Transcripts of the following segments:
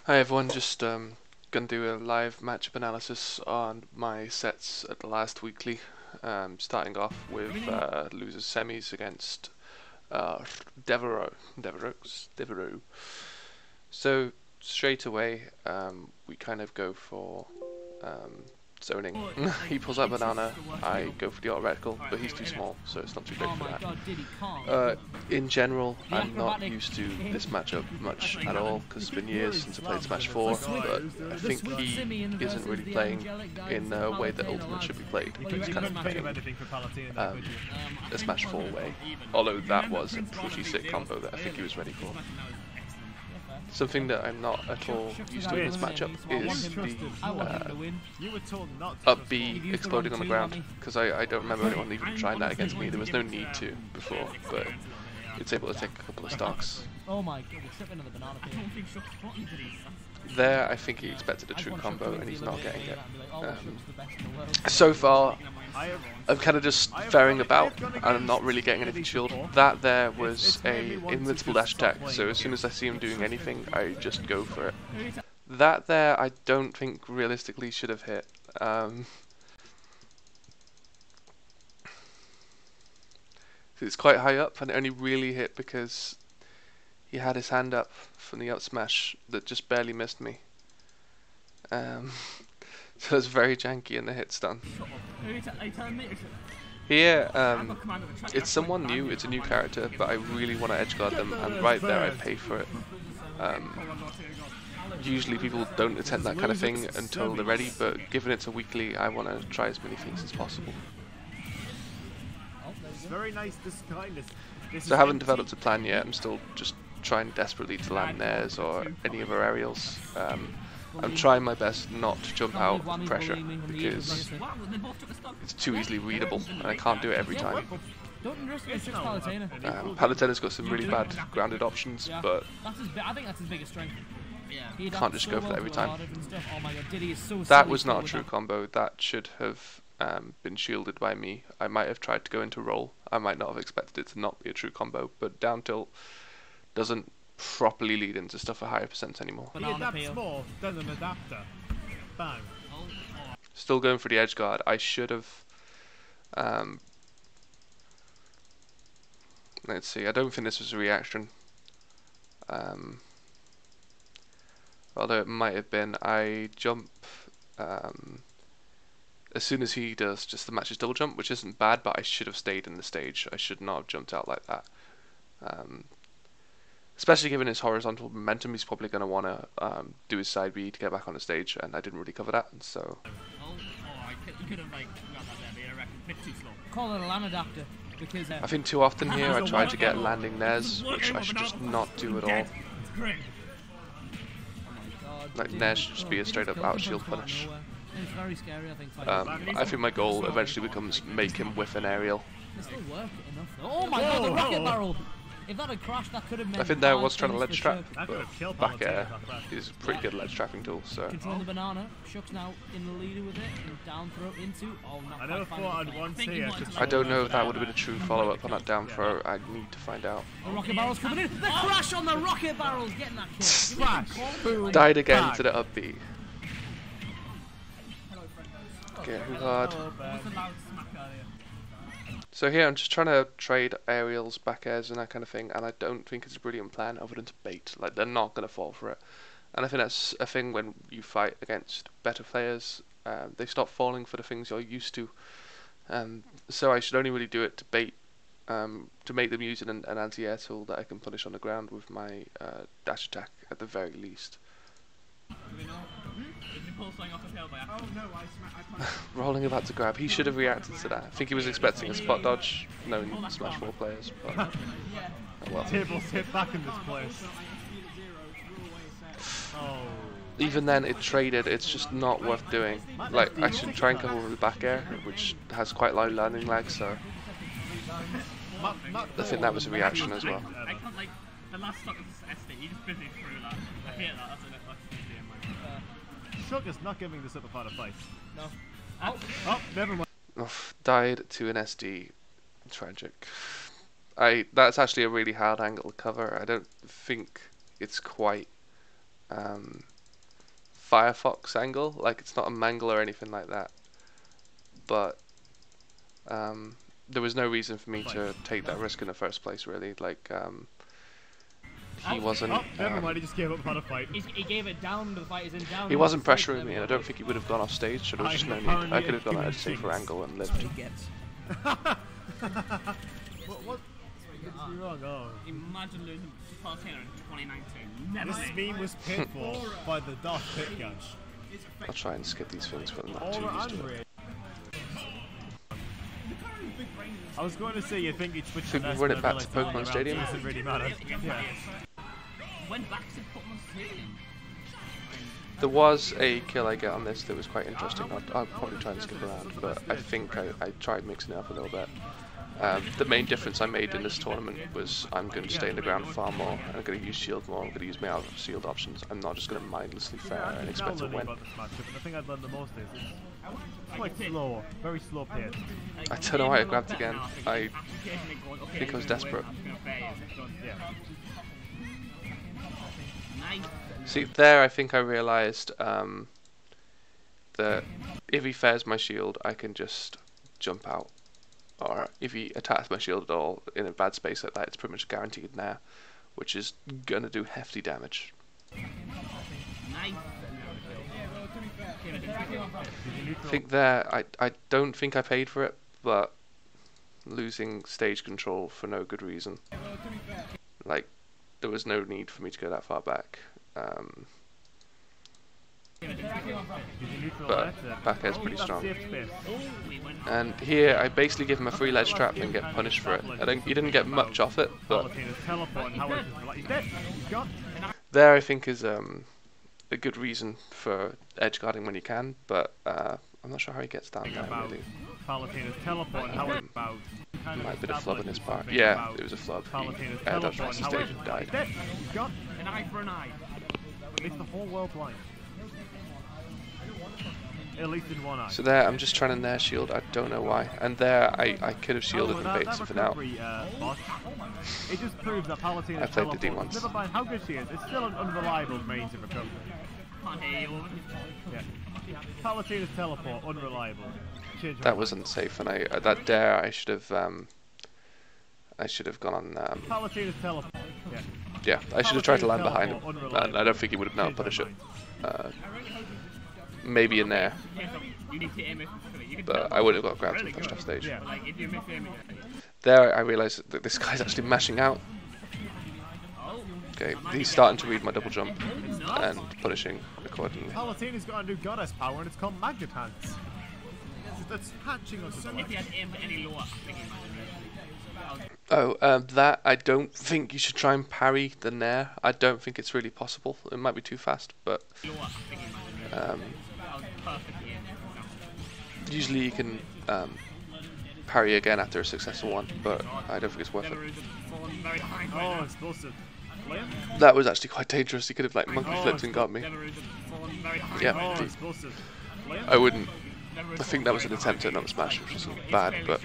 Hi everyone, just gonna do a live matchup analysis on my sets at the last weekly. Starting off with losers semis against Devereux. So straight away, we kind of go for zoning. He pulls out banana, I go for the auto reticle, but he's too small, so it's not too great for that. In general, I'm not used to this matchup much at all, because it's been years since I played Smash 4, but I think he isn't really playing in a way that Ultimate should be played. He's kind of playing a Smash 4 way, although that was a pretty sick combo that I think he was ready for. Something that I'm not at all used to in this matchup is the up B exploding on the ground, because I don't remember anyone even trying that against me. There was no need to before, but it's able to take a couple of stocks. Oh my god, we're tripping on the banana peel. There, I think he expected a true combo, and he's not getting it. So far, I'm kind of just faring about, and I'm not really getting anything shielded. That there was a invincible dash attack, so as soon as I see him doing anything, I just go for it. That there, I don't think realistically should have hit. It's quite high up, and it only really hit because he had his hand up from the up smash that just barely missed me. So it's very janky and the hit stun. Here, it's someone new, it's a new character, but I really want to edgeguard them, and right there I pay for it. Usually people don't attempt that kind of thing until they're ready, but given it's a weekly, I want to try as many things as possible. So I haven't developed a plan yet, I'm still just trying desperately to land theirs or any other aerials. I'm trying my best not to jump out with pressure because it's too easily readable and I can't do it every time. Palatena's got some really bad grounded options, but I think that's his biggest strength. you can't just go for that every time. That was not a true combo, that should have been shielded by me. I might have tried to go into roll, I might not have expected it to not be a true combo, but down tilt doesn't properly lead into stuff at higher percents anymore. He adapts more than an adapter. Bang. Still going for the edge guard. I should have. Let's see. I don't think this was a reaction. Although it might have been. I jump. As soon as he does, just the match's double jump, which isn't bad, but I should have stayed in the stage. I should not have jumped out like that. Especially given his horizontal momentum, he's probably going to want to do his side B to get back on the stage, and I didn't really cover that, so... Call it a LAN adapter, because... I think too often here I try to get landing nares, which I should just not do at all. Like, nares should just be a straight up out shield punish. It's very scary, I think. I think my goal eventually becomes make him whiff an aerial. It's still work enough. Oh my god, the rocket barrel! If that had crashed, that could have meant... I think there was trying to ledge trap, but back air is a pretty good ledge trapping tool, so... Controlling the banana, ShOok's now in the leader with it, and down throw into... Oh, not I never thought I'd want to see it. I don't know if that would have been a true follow-up on that down throw, I need to find out. The rocket barrel's coming in! The crash on the rocket barrel's getting that kill! Splash! Died again to the up B. Okay, who's hard? So here I'm just trying to trade aerials, back airs and that kind of thing, and I don't think it's a brilliant plan other than to bait. Like, they're not going to fall for it. And I think that's a thing when you fight against better players. They stop falling for the things you're used to. So I should only really do it to bait, to make them use an anti-air tool that I can punish on the ground with my dash attack at the very least. Rolling about to grab. He should have reacted to that. I think he was expecting a spot dodge, knowing Smash 4 players, but oh well. Tables hit back in this place. Oh. Even then, it traded. It's just not worth doing. Like, I should try and cover with the back air, which has quite low landing lag, so I think that was a reaction as well. The last stock of SD, he just busy through that. I hear that, that's ShOok is not giving this up a part of fight. No. Oh, never mind. Died to an SD. Tragic. That's actually a really hard angle to cover. I don't think it's quite Firefox angle. Like, it's not a mangle or anything like that. But there was no reason for me to take that risk in the first place, really. Like, he wasn't. Oh, never mind. He just gave up on a fight. He gave it down to the fight. He's in down. He wasn't pressuring me, and I don't think he would have gone off stage. So there was just no need. I could have gone at a safer angle and lived. What? You're wrong. Oh. Imagine losing to Palutena in 2019. Never. This meme was paid for by the Dark Pit gang. I'll try and skip these things, but I'm not too used to it. I was going to say you think you'd switch Should to we this, run but it back I to realised Pokemon the Stadium? doesn't really matter. Yeah. Went back to Pokemon Stadium. There was a kill I get on this that was quite interesting. I'll probably try and skip around, but I think I tried mixing it up a little bit. The main difference I made in this tournament was I'm going to stay in the ground far more. I'm going to use shield more. I'm going to use my out of shield options. I'm not just going to mindlessly fare and expect to win. The thing I'd learned the most is it's like slow, very slow pace. I don't know why I grabbed again. I think I was desperate. See, there I think I realised that if he fares my shield, I can just jump out. Or if he attacks my shield at all in a bad space like that, it's pretty much guaranteed now, which is going to do hefty damage. I think there, I don't think I paid for it, but losing stage control for no good reason. Like, there was no need for me to go that far back. But back air's pretty strong. And here I basically give him a free ledge trap and get punished for it. You didn't get much off it, but there I think is a good reason for edge guarding when you can, but I'm not sure how he gets down there really. Might have been a flub in his part. Yeah, it was a flub. He dodged past the stage and died. An eye for an eye. It's the whole world blind. At least in one eye. So there, I'm just trying to nair shield. I don't know why. And there, I could have shielded and baited something out. It just proves that Palutena's I played the D once. Never mind how good she is, it's still an unreliable means of recovery. Yeah. Palutena's teleport, unreliable. That was unsafe, and that dare I should have gone on. Palutena's teleport. Yeah, I should have tried to land behind him, and I don't think he would have known how to punish it. Maybe in there, but I would have got grabbed and pushed off stage. There, I realised that this guy's actually mashing out. Okay, he's starting to read my double jump and punishing accordingly. Palutena's got a new goddess power, and it's called Magnet Hands. That's patching us. Oh, that I don't think you should try and parry the nair. I don't think it's really possible. It might be too fast, but usually you can parry again after a successful one, but I don't think it's worth it. Oh, it's supposed to flame? That was actually quite dangerous. He could have like monkey flipped and got me. Yeah, oh, it's supposed to flame? I wouldn't. I think that was an attempt at not smash, which wasn't bad, but.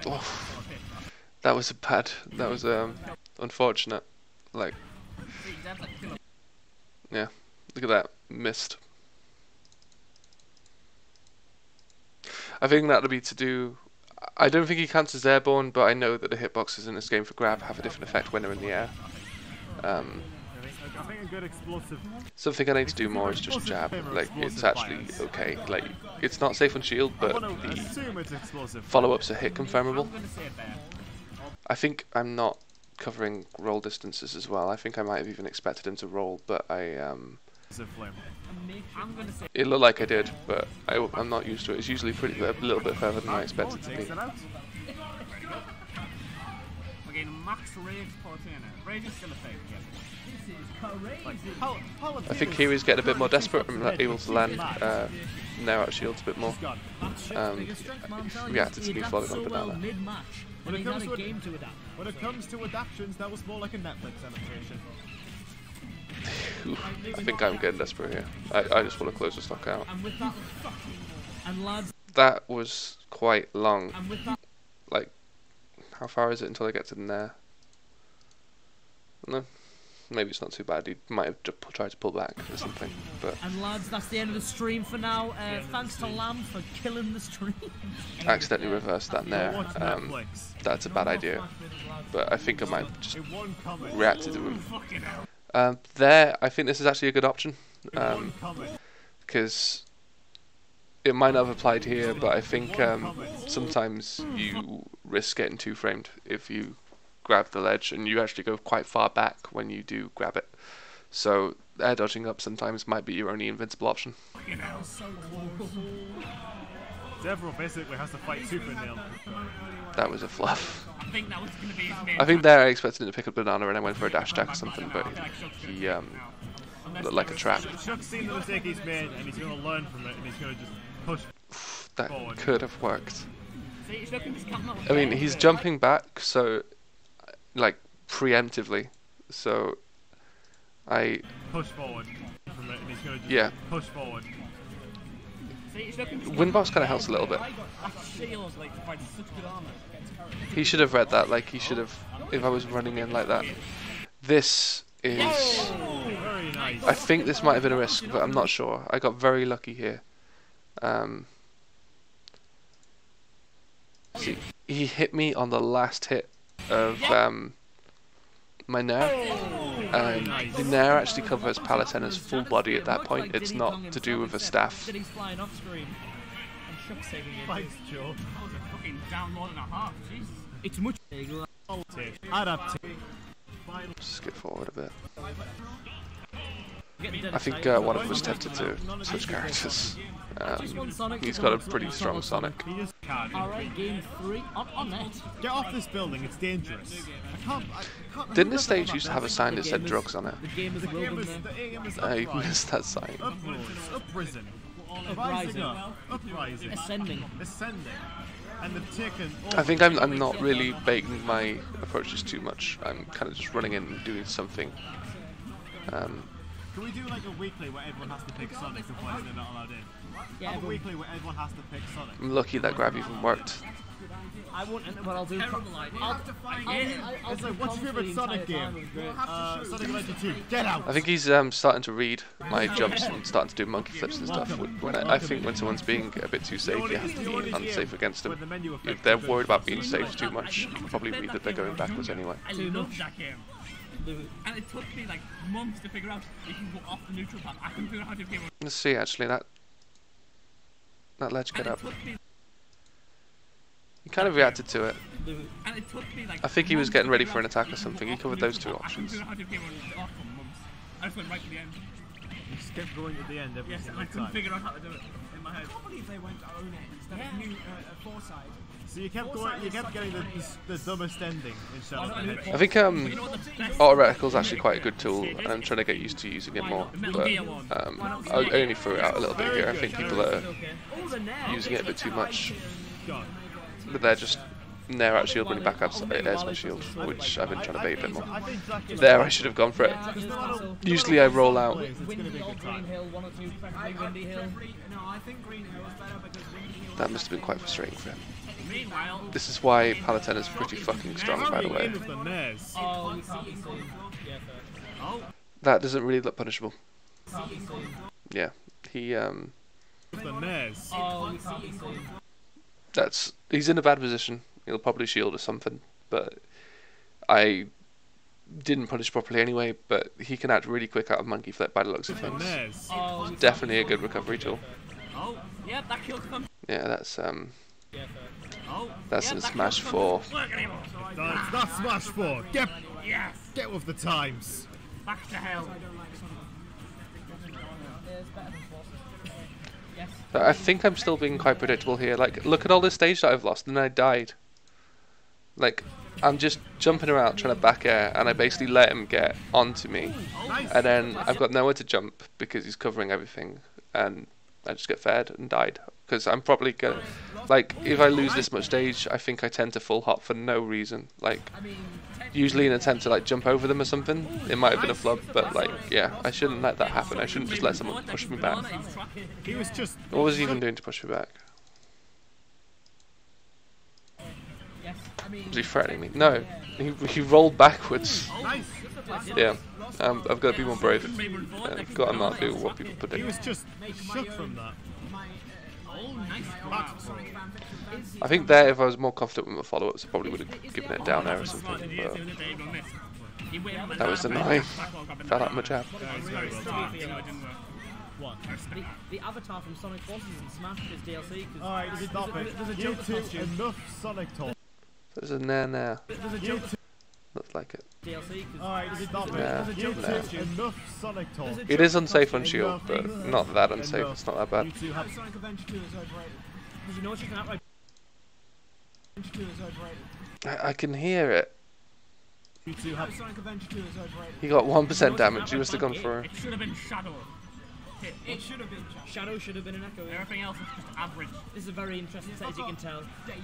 Oh, that was a bad. That was unfortunate. Like, yeah, look at that, missed. I think that'll be to do. I don't think he counts as airborne, but I know that the hitboxes in this game for grab have a different effect when they're in the air. I think a good explosive. Something I need to do more is just jab. Like, it's actually okay. Like, it's not safe on shield, but the follow-ups are hit confirmable. I think I'm not covering roll distances as well. I think I might have even expected him to roll, but it looked like I did, but I'm not used to it. It's usually a little bit further than I expected it to be. I think Kiwi's getting a bit more desperate and able to land now out shields a bit more. Reacted to me falling on banana. When it comes to adaptations, that was more like a Netflix adaptation. I think I'm getting desperate here. I just want to close the stock out. That was quite long. Like, How far is it until I get to the Nair? No, maybe it's not too bad. He might have tried to pull back or something. But And lads, that's the end of the stream for now. Thanks to Lamb for killing the stream. accidentally reversed that Nair. That's a bad idea. But I think I might have just reacted to him. There, I think this is actually a good option. Because it might not have applied here, but I think sometimes you risk getting two framed if you grab the ledge, and you actually go quite far back when you do grab it. So air dodging up sometimes might be your only invincible option. Devereux basically has to fight tooth and nail. That was a fluff. I think that was going to be his main I think there I expected him to pick up banana and I went for a dash attack or something, but he looked like a trap. ShOok's seen the mistake he's made, and he's going to learn from it, and he's going to just push That forward. could have worked. See, ShOok can just come out. I mean, he's jumping back, so like preemptively. So I Push forward from it, and he's going to just yeah. push forward. Windbox kind of helps a little bit. He should have read that. Like he should have. If I was running in like that, this is. Very nice. I think this might have been a risk, but I'm not sure. I got very lucky here. See, he hit me on the last hit of my Nair, and the Nair actually covers Palatena's full body at that point. It's not to do with a staff. Thanks, Joe. Fucking down more than a half, Jesus. It's much. Adaptive. Skip forward a bit. I think one of us tempted to switch characters. He's got a pretty strong Sonic. He just can't. Alright, game 3 on net. Get off this building, it's dangerous. I can't Didn't this stage used to have a sign that said drugs on it? The game is I missed that sign. Uprisen. Rising up. Uprising. ascending. Ascending. And they've taken. I think I'm not really baking my approaches too much. I'm kind of just running in and doing something. Can we do like a weekly where everyone has to pick Sonic and players they're not allowed in? Yeah, Have a weekly where everyone has to pick Sonic. I'm lucky that grab even worked. I won't enter what I'll do. Terrible idea. I'll It's like, what's your favourite Sonic game? Sonic Adventure 2. Get out! I think he's starting to read my jumps and starting to do monkey flips and stuff. When I think when someone's being a bit too safe, you have to be unsafe against them. If they're worried about being safe too much, you can probably read that they're going backwards anyway. I love that game. And it took me like months to figure out you can go off the neutral path. I couldn't figure out how to play one. Let's see actually that ledge get up. He kind of reacted to it. And it took me like I think he was getting ready for an attack or something. He covered those two options. I couldn't figure out how to play one off for months. I just went right to the end. You just kept going to the end every Yes, and I single couldn't time. figure out how to do it in my head. I can't believe they went to own it instead of new Foresight. So you kept going, you kept getting the dumbest ending instead of I think auto reticle is actually quite a good tool, and I'm trying to get used to using it more. But I only threw it out a little bit here. I think people are using it a bit too much. But they're just Nair out shield running back outside as my shield, which I've been trying to bait a bit more. There, I should have gone for it. Usually I roll out. Windy or Green Hill, one or two, preferably Windy Hill. No, I think Green Hill is better because Windy Hill. That must have been quite frustrating for him. Meanwhile, This is why Palatena's pretty fucking strong, by the way. Oh, we can't be seen. Yeah, fair. That doesn't really look punishable. Yeah, he Oh, we can't be seen. he's in a bad position. He'll probably shield or something, but I didn't punish properly anyway. But he can act really quick out of monkey flip by the looks of things. Oh, we Definitely a good recovery tool. yeah, that killed him. Yeah, that's yeah, fair. in Smash 4. Work anymore. It's not Smash 4. Yes, Get with the times. back to hell. It's better than Forces. Yes. But I think I'm still being quite predictable here. Like, look at all this stage that I've lost, and then I died. Like, I'm just jumping around trying to back air, and I basically let him get onto me. And then I've got nowhere to jump because he's covering everything, and I just get fed and died. Because I'm probably gonna, like, if I lose this much stage, I think I tend to full hop for no reason. Like, usually in an attempt to like jump over them or something, it might have been a flub, but like, yeah, I shouldn't let that happen. I shouldn't just let someone push me back. He was just. What was he even doing to push me back? Yes. Was he threatening me? No, he rolled backwards. Nice. Yeah, I've got to be more brave. I've got to not do what people He predict. was just shook from that. Oh, nice. I think there, if I was more confident with my follow-ups, I probably would have given it down there or something. But that was annoying. Fell out of my jab. What? The avatar from Sonic Forces and Smash is DLC. Alright, stop it. There's a You Joker two, costume. enough Sonic talk. There's a nair. There's a Joker Looks like it. DLC. Alright, stop it. Yeah, You nah. two, enough Sonic talk. It is unsafe on Shield, but not that unsafe. It's not that bad. You two have Sonic Adventure 2 is overrated. Did you know you can outright? Adventure 2 is overrated. I can hear it. you two have Sonic Adventure 2 is overrated. He got 1% damage. He must have gone for It should have been Shadow. It should have been Shadow should have been an echo. Everything else is just average. This is a very interesting set, as you can tell. Daisy.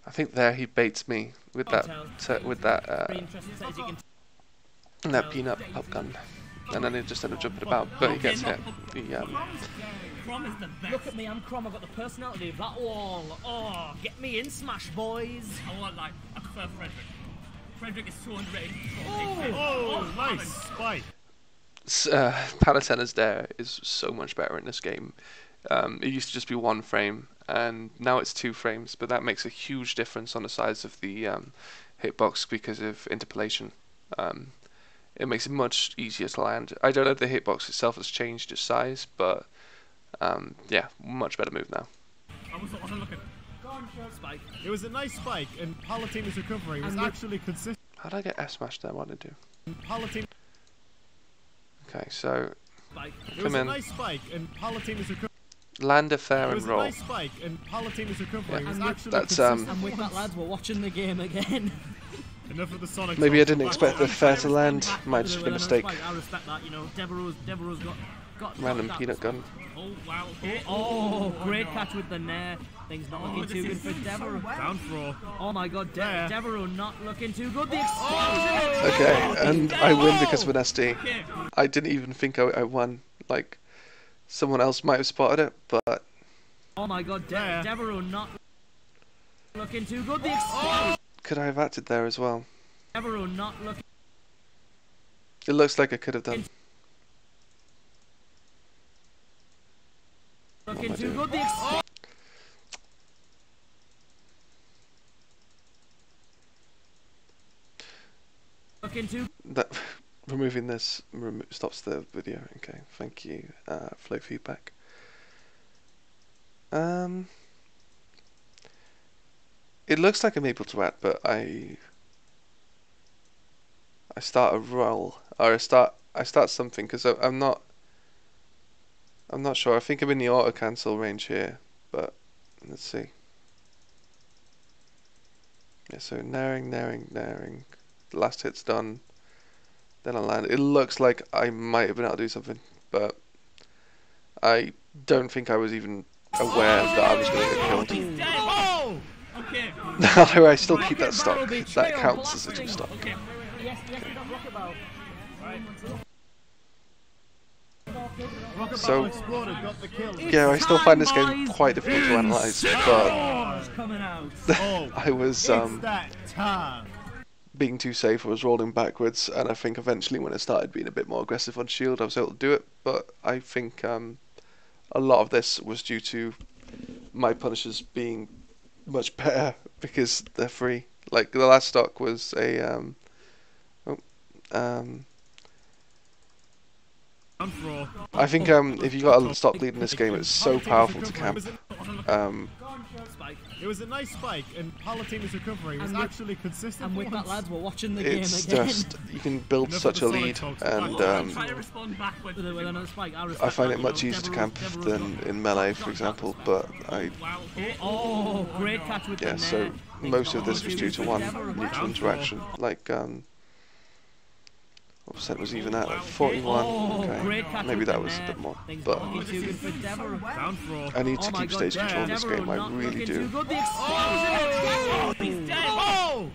I think there he baits me with that Very interesting set, as you can tell. that peanut pop gun, and then he just ended up jumping about. But he gets hit. He Crom is the best. Look at me, I'm Crom. I've got the personality of that wall. Oh, get me in, Smash boys. I want like I prefer Frederick. Frederick is 280. Oh, nice spike. Palatena's there is so much better in this game. It used to just be 1 frame, and now it's 2 frames, but that makes a huge difference on the size of the hitbox because of interpolation. It makes it much easier to land. I don't know if the hitbox itself has changed its size, but yeah, much better move now. I wasn't looking. Spike. It was a nice spike, and Palatina's recovery was actually consistent. How did I get S smash there? What did I do? Palatina. Okay, so Spike. It was come a in, nice spike, and Palatina's recovery. land a fair It and was a roll. nice spike, and Palatina's recovery Yeah. was And actually that's, consistent. And with that, lads, we're watching the game again. Enough of the Sonic. Maybe I talk. didn't expect the fair to land. Might have just been a mistake. I respect that, you know. Devereux's got Random that. peanut gun. Oh wow. Oh, great catch with the nair. Things not looking too good for Devereux. Down throw. Oh my god, Yeah. Devereux not looking too good. The explosion! Okay, and I win because of an SD. I didn't even think I won. Like, someone else might have spotted it, but Oh my god, Yeah. Devereux not looking too good. The explosion! could I have acted there as well? Devereux not looking. It looks like I could have done. Looking am I too doing? good. The explosion! Looking too. That removing this stops the video. Okay, thank you. Flow feedback. It looks like I'm able to add, but I start a roll, or I start something because I'm not sure. I think I'm in the auto cancel range here, but let's see. Yeah, so naring. The last hit's done. Then I land. It looks like I might have been able to do something, but I don't think I was even aware that I was going to get killed. He's dead. Oh! Okay. However, I still keep that stock. That counts as a 2 stock. Okay. Yes, we got Rocket Barrel. Rocket So- Barrel exploded, got the kill. Yeah, I still find this game quite difficult to analyse, but Oh, coming out. Oh, I was it's that time. being too safe. I was rolling backwards, and I think eventually when I started being a bit more aggressive on shield, I was able to do it. But I think a lot of this was due to my punishers being much better because they're free. Like the last stock was a Down throw. I think if you got a stock lead in this game, it's so powerful to camp. Spike. It was a nice spike, and Palatina's recovery was And with- actually consistent. And with that, once. lads, we're watching the It's game again. just you can build Enough such of a the lead, Sonic talk. and Try to respond backwards. With another spike, I find it that, much you know. easier to camp Devereux's than in melee, for example. But I Wow. Okay. Oh, great catch with yeah, the so nair. most of this was due to one Devereux. neutral interaction. Like what percent was even at? Like 41. Oh, Okay, great catch maybe with that the was a nair. bit more. Things But not looking too good for Devereux. Down throw. I need to Oh my keep god, stage control in this Devereux game. I not really looking too do. good. The explosion! He's dead. Oh!